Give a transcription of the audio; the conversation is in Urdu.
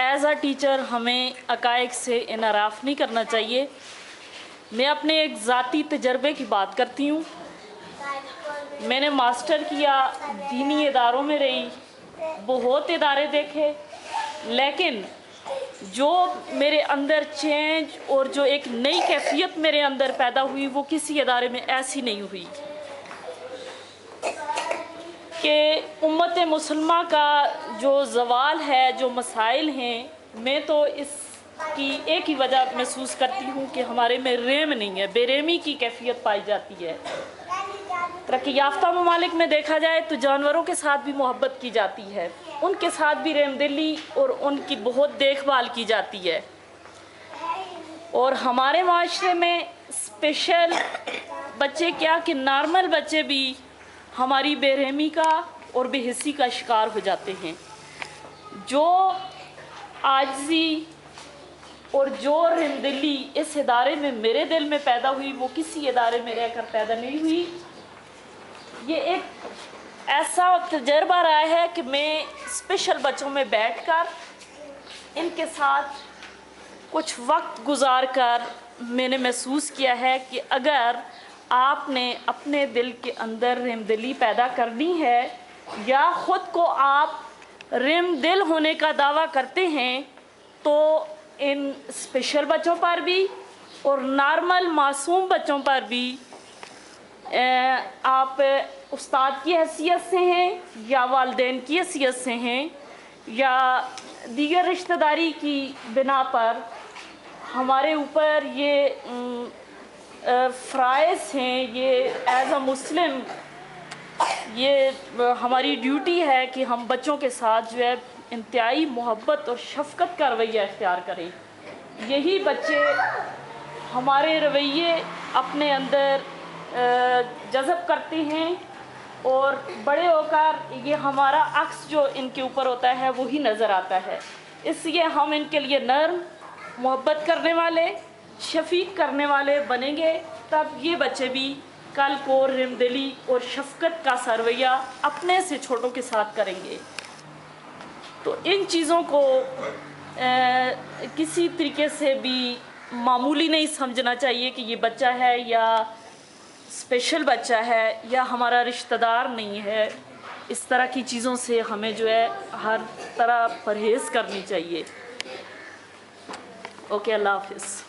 ایز اے ٹیچر ہمیں حقائق سے انحراف نہیں کرنا چاہیے۔ میں اپنے ایک ذاتی تجربے کی بات کرتی ہوں۔ میں نے ماسٹر کیا، دینی اداروں میں رہی، بہت ادارے دیکھے، لیکن جو میرے اندر چینج اور جو ایک نئی کیفیت میرے اندر پیدا ہوئی وہ کسی ادارے میں ایسی نہیں ہوئی کہ امت مسلمہ کا جو زوال ہے، جو مسائل ہیں، میں تو اس کی ایک ہی وجہ محسوس کرتی ہوں کہ ہمارے میں رحم نہیں ہے، بے رحمی کی کیفیت پائی جاتی ہے۔ ترقی یافتہ ممالک میں دیکھا جائے تو جانوروں کے ساتھ بھی محبت کی جاتی ہے، ان کے ساتھ بھی رحم دلی اور ان کی بہت دیکھ بھال کی جاتی ہے، اور ہمارے معاشرے میں اسپیشل بچے کیا کہ نارمل بچے بھی ہماری بے رحمی کا اور بے حسی کا شکار ہو جاتے ہیں۔ جو عاجزی اور جو رحم دلی اس ادارے میں میرے دل میں پیدا ہوئی وہ کسی ادارے میں رہ کر پیدا نہیں ہوئی۔ یہ ایک ایسا تجربہ رہا ہے کہ میں اسپیشل بچوں میں بیٹھ کر ان کے ساتھ کچھ وقت گزار کر میں نے محسوس کیا ہے کہ اگر آپ نے اپنے دل کے اندر رحم دلی پیدا کرنی ہے یا خود کو آپ رحم دل ہونے کا دعویٰ کرتے ہیں تو ان اسپیشل بچوں پر بھی اور نارمل معصوم بچوں پر بھی آپ استاد کی حیثیت سے ہیں یا والدین کی حیثیت سے ہیں یا دیگر رشتہ داری کی بنا پر ہمارے اوپر یہ فرائض ہیں، یہ ایز اے مسلم یہ ہماری ڈیوٹی ہے کہ ہم بچوں کے ساتھ جو ہے انتہائی محبت اور شفقت کا رویہ اختیار کریں۔ یہی بچے ہمارے رویے اپنے اندر جذب کرتے ہیں اور بڑے ہو کر یہ ہمارا عکس جو ان کے اوپر ہوتا ہے وہی نظر آتا ہے۔ اس لیے ہم ان کے لیے نرم، محبت کرنے والے، شفیق کرنے والے بنیں گے، تب یہ بچے بھی کل کو رحم دلی اور شفقت کا رویہ اپنے سے چھوٹوں کے ساتھ کریں گے۔ تو ان چیزوں کو کسی طریقے سے بھی معمولی نہیں سمجھنا چاہیے کہ یہ بچہ ہے یا اسپیشل بچہ ہے یا ہمارا رشتہ دار نہیں ہے۔ اس طرح کی چیزوں سے ہمیں جو ہے ہر طرح پرہیز کرنی چاہیے۔ اوکے، اللہ حافظ۔